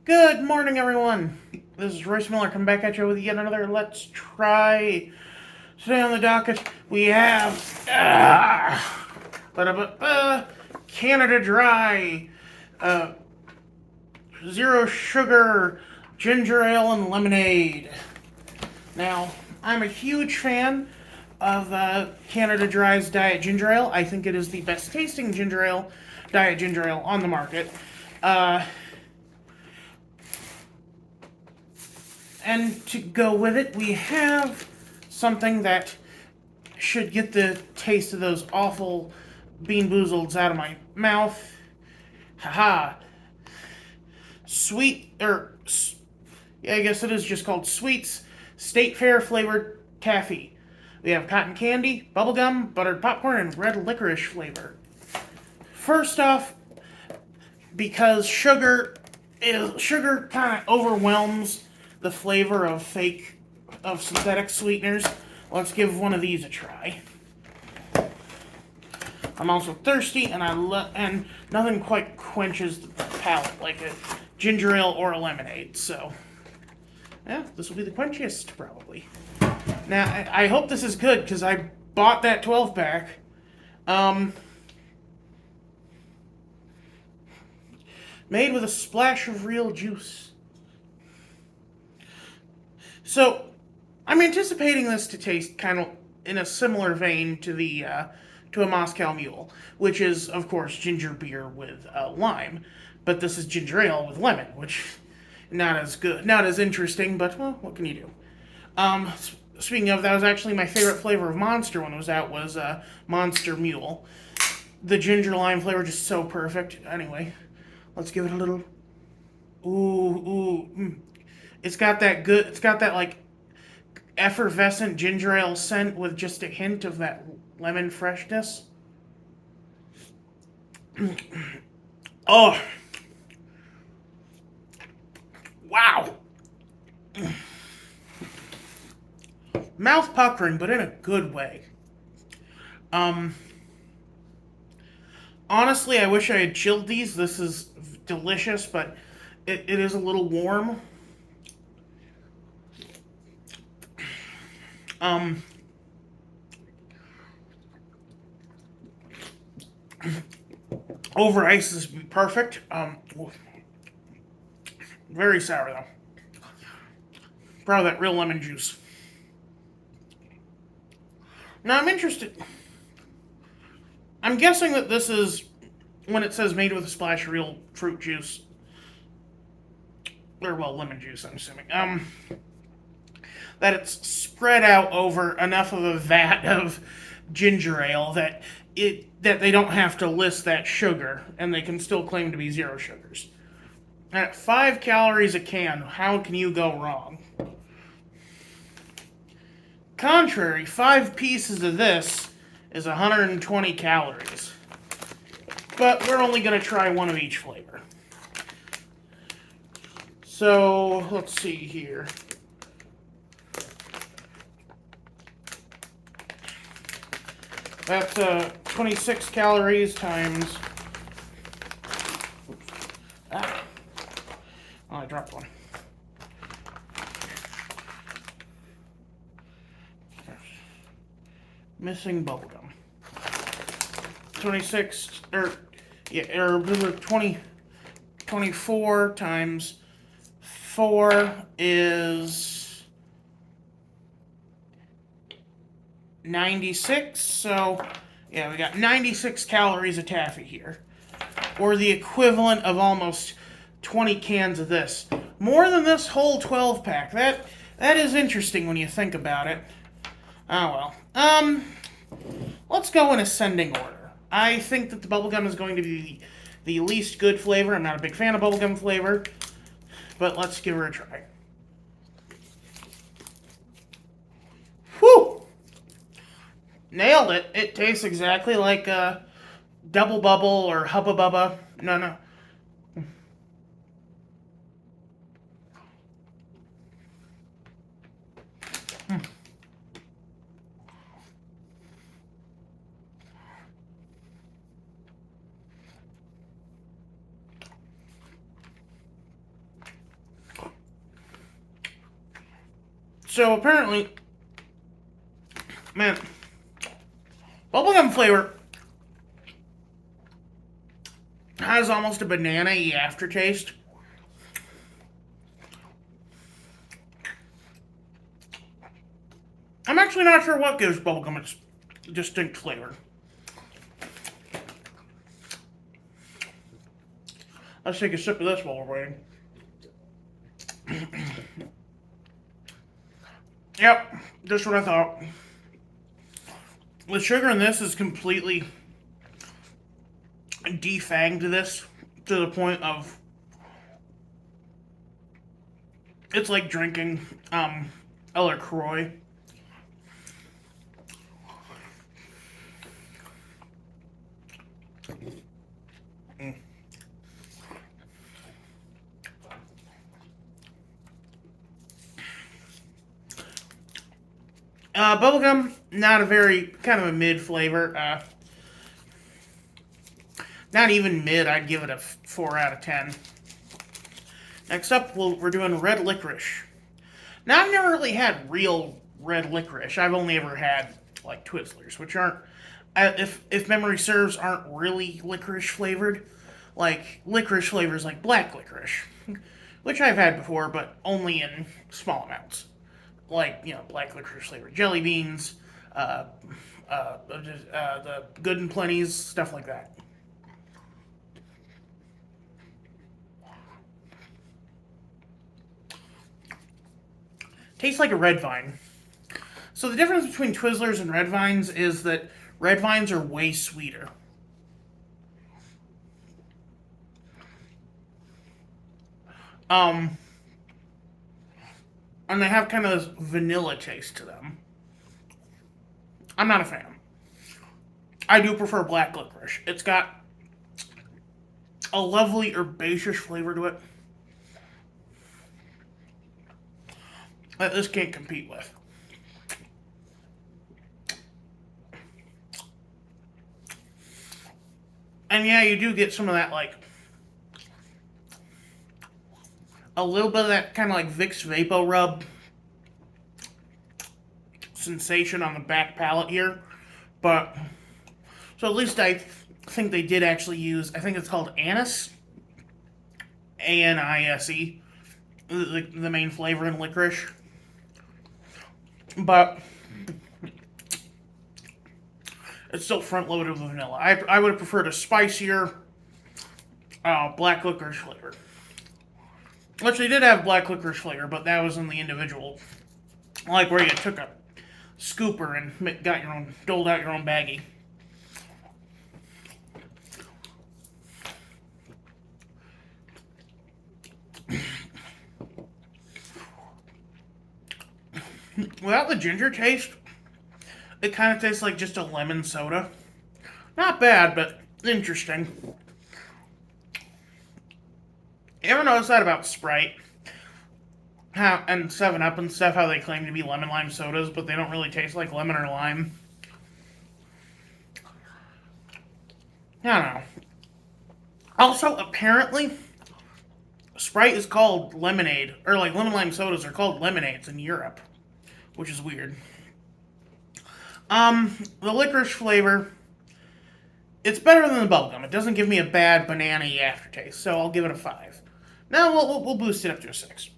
Good morning, everyone. This is Royce Miller coming back at you with yet another Let's Try. Today on the docket, we have Canada Dry, uh, zero sugar, ginger ale, and lemonade. Now, I'm a huge fan of Canada Dry's Diet Ginger Ale. I think it is the best tasting Diet Ginger Ale on the market. Uh, And to go with it, we have something that should get the taste of those awful bean boozleds out of my mouth. Haha. Sweet, yeah, I guess it is just called Sweets State Fair flavored Taffy. We have cotton candy, bubblegum, buttered popcorn, and red licorice flavor. First off, because sugar kind of overwhelms the flavor of synthetic sweeteners, let's give one of these a try. I'm also thirsty, and nothing quite quenches the palate like a ginger ale or a lemonade. So, yeah, this will be the quenchiest probably. Now, I hope this is good because I bought that 12 pack. Made with a splash of real juice. So, I'm anticipating this to taste kind of in a similar vein to a Moscow Mule, which is of course ginger beer with lime, but this is ginger ale with lemon, which not as good, not as interesting, but well, what can you do? Um, Speaking of, that was actually my favorite flavor of Monster when it was out was Monster Mule. The ginger lime flavor just so perfect. Anyway, let's give it a little. Ooh. It's got that good. It's got that like effervescent ginger ale scent with just a hint of that lemon freshness. Oh, wow. Mouth puckering, but in a good way. Um, Honestly, I wish I had chilled these. This is delicious, but it is a little warm. Um, Over ice is perfect. Very sour though. Proud of that real lemon juice. Now I'm interested. I'm guessing that this is when it says made with a splash of real fruit juice, or well, lemon juice. I'm assuming. That it's spread out over enough of a vat of ginger ale that they don't have to list that sugar, and they can still claim to be zero sugars. At 5 calories a can, how can you go wrong? Contrary, 5 pieces of this is 120 calories. But we're only going to try one of each flavor. So, let's see here. That's 26 calories times. Ah. Oh, I dropped one. Missing bubblegum. 26, or 20, 24 times 4 is 96. So, yeah, we got 96 calories of taffy here. Or the equivalent of almost 20 cans of this. More than this whole 12 pack. That is interesting when you think about it. Oh well. Let's go in ascending order. I think that the bubblegum is going to be the least good flavor. I'm not a big fan of bubblegum flavor, but let's give her a try. Whew! Nailed it. It tastes exactly like Double Bubble or Hubba Bubba. No. So apparently, man, bubblegum flavor has almost a banana-y aftertaste. I'm actually not sure what gives bubblegum its distinct flavor. Let's take a sip of this while we're waiting. Yep, just what I thought. The sugar in this is completely defanged this to the point of it's like drinking a LaCroix. Bubblegum, not a very, kind of a mid flavor. Not even mid, I'd give it a 4 out of 10. Next up, we're doing red licorice. Now, I've never really had real red licorice. I've only ever had, like, Twizzlers, which aren't, if memory serves, aren't really licorice flavored. Like, licorice flavors like black licorice, which I've had before, but only in small amounts. Like, black licorice flavored jelly beans, the Good and Plenty's, stuff like that. Tastes like a red vine. So the difference between Twizzlers and red vines is that red vines are way sweeter. Um, and they have kind of this vanilla taste to them. I'm not a fan. I do prefer black licorice. It's got a lovely herbaceous flavor to it that this can't compete with. And yeah, you do get some of that, like, a little bit of that kind of like Vicks Vapo Rub sensation on the back palate here. But, so at least I think they did actually use, I think it's called anise. A-N-I-S-E. The main flavor in licorice. But it's still front loaded with vanilla. I would have preferred a spicier black licorice flavor. Which they did have black licorice flavor, but that was in the individual, like where you took a scooper and doled out your own baggie. Without the ginger taste, it kind of tastes like just a lemon soda. Not bad, but interesting. You ever notice that about Sprite? How, and 7-Up and stuff, how they claim to be lemon lime sodas, but they don't really taste like lemon or lime? I don't know. Also, apparently, Sprite is called lemonade, or like lemon lime sodas are called lemonades in Europe, which is weird. The licorice flavor, it's better than the bubblegum. It doesn't give me a bad banana-y aftertaste, so I'll give it a 5. Now we'll boost it up to a 6.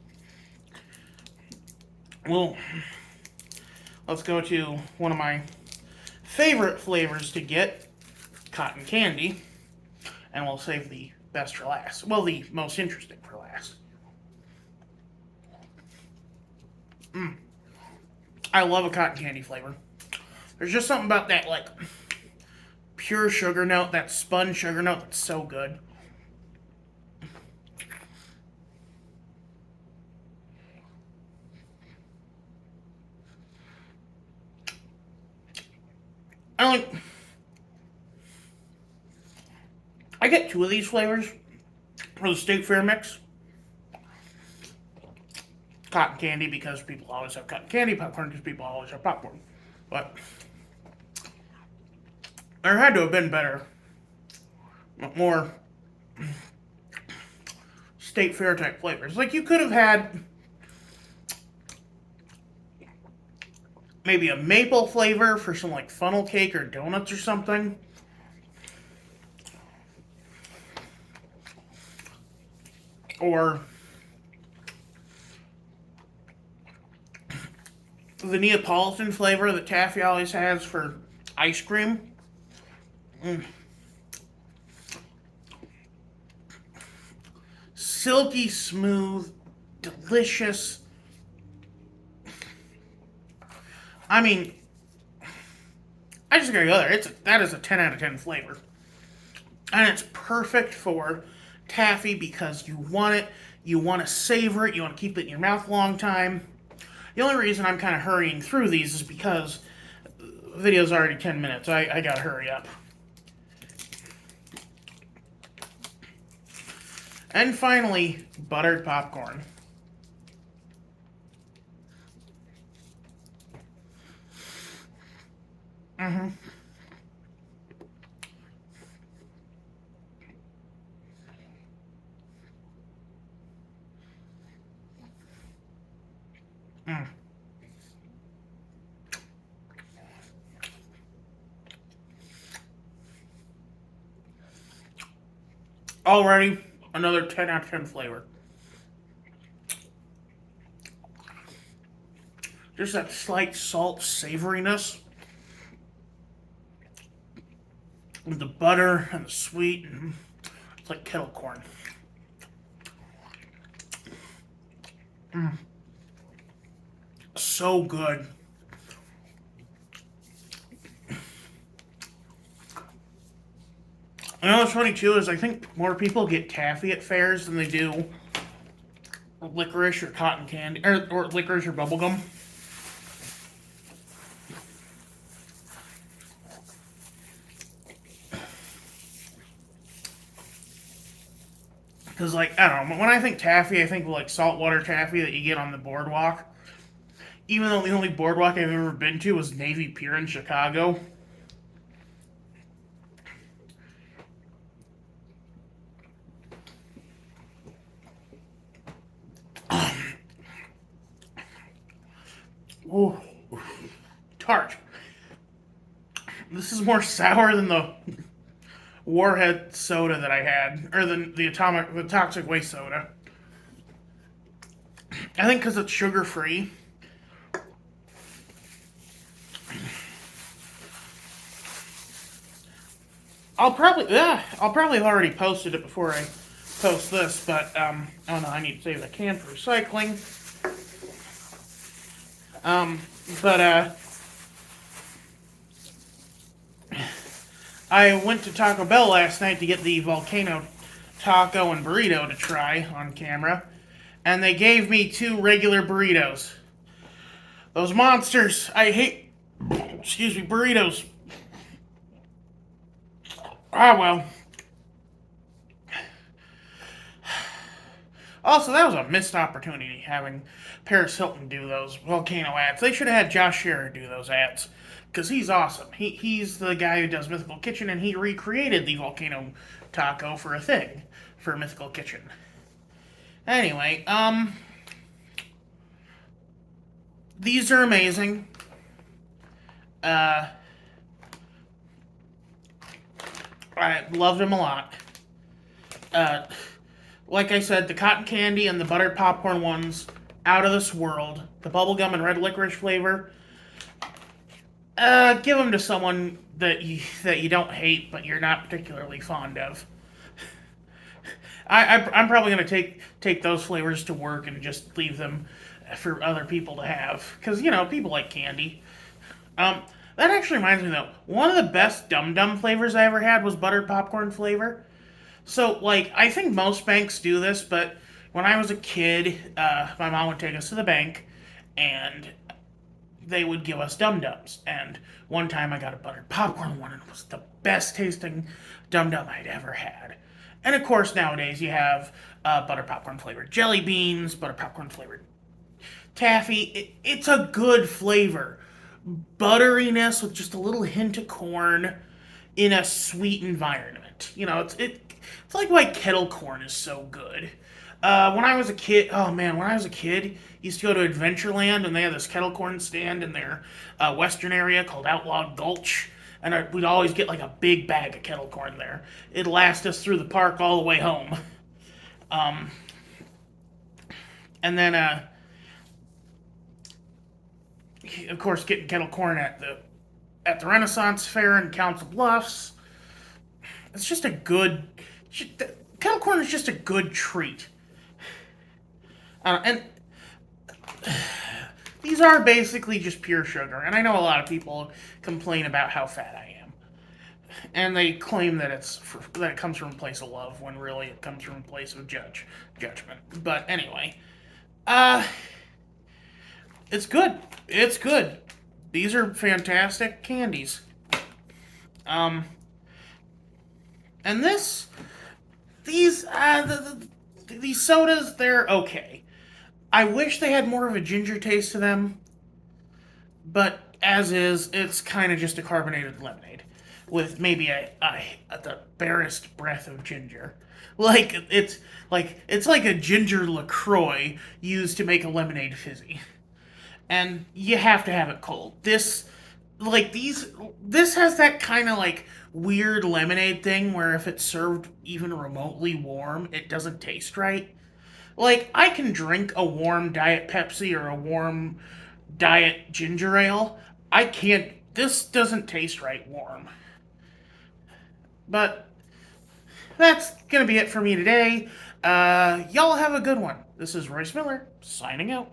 Let's go to one of my favorite flavors to get, cotton candy, and we'll save the best for last. Well, the most interesting for last. I love a cotton candy flavor. There's just something about that, like, pure sugar note, that spun sugar note, that's so good. I get 2 of these flavors for the State Fair mix. Cotton candy because people always have cotton candy, popcorn because people always have popcorn. But there had to have been better, more State Fair type flavors. Like you could have had maybe a maple flavor for some like funnel cake or donuts or something. Or the Neapolitan flavor that Taffy always has for ice cream. Silky smooth, delicious. I mean, I just gotta go there. That is a 10 out of 10 flavor. And it's perfect for taffy because you want to savor it, you want to keep it in your mouth a long time. The only reason I'm kind of hurrying through these is because the video's already 10 minutes. I gotta hurry up. And finally, buttered popcorn. Mm-hmm. Mm. Already, another 10 out of 10 flavor. Just that slight salt savoriness with the butter and the sweet. And it's like kettle corn. So good. You know what's funny too is I think more people get taffy at fairs than they do licorice or cotton candy or licorice or bubblegum. Because, like, I don't know, when I think taffy, I think like saltwater taffy that you get on the boardwalk. Even though the only boardwalk I've ever been to was Navy Pier in Chicago. Oh, tart. This is more sour than the Warhead soda that I had, or the toxic waste soda. I think because it's sugar free. I'll probably have already posted it before I post this, but oh no, I need to save the can for recycling. Um, but I went to Taco Bell last night to get the volcano taco and burrito to try on camera, and they gave me two regular burritos. Those monsters! I hate, excuse me, burritos. Ah, well. Also, that was a missed opportunity having Paris Hilton do those volcano ads. They should have had Josh Scherer do those ads because he's awesome. He's the guy who does Mythical Kitchen, and he recreated the volcano taco for a thing for Mythical Kitchen. Anyway, these are amazing. Uh, I loved them a lot. Uh, like I said, the cotton candy and the buttered popcorn ones, out of this world. The bubblegum and red licorice flavor, give them to someone that you don't hate, but you're not particularly fond of. I'm probably gonna take those flavors to work and just leave them for other people to have, because people like candy. That actually reminds me though, one of the best Dum Dum flavors I ever had was buttered popcorn flavor. So, like, I think most banks do this, but when I was a kid, my mom would take us to the bank, and they would give us Dum Dums. And one time I got a buttered popcorn one, and it was the best tasting Dum Dum I'd ever had. And of course, nowadays you have butter popcorn flavored jelly beans, butter popcorn flavored taffy. It's a good flavor. Butteriness with just a little hint of corn in a sweet environment. It's like why kettle corn is so good. When I was a kid, oh man, when I was a kid, used to go to Adventureland, and they had this kettle corn stand in their western area called Outlaw Gulch, and we'd always get like a big bag of kettle corn there. It'd last us through the park all the way home. Um, and then, of course, getting kettle corn at the Renaissance Fair in Council Bluffs. It's just a good. Kettle corn is just a good treat. And these are basically just pure sugar. And I know a lot of people complain about how fat I am, and they claim that that it comes from a place of love when really it comes from a place of judgment. But anyway, uh, it's good. It's good. These are fantastic candies. Um, and these sodas, they're okay. I wish they had more of a ginger taste to them, but as is, it's kind of just a carbonated lemonade with maybe the barest breath of ginger. Like it's like a ginger LaCroix used to make a lemonade fizzy, and you have to have it cold. This has that kind of like weird lemonade thing where if it's served even remotely warm, it doesn't taste right. Like, I can drink a warm Diet Pepsi or a warm Diet Ginger Ale. I can't. This doesn't taste right warm. But that's gonna be it for me today. Y'all have a good one. This is Royce Miller, signing out.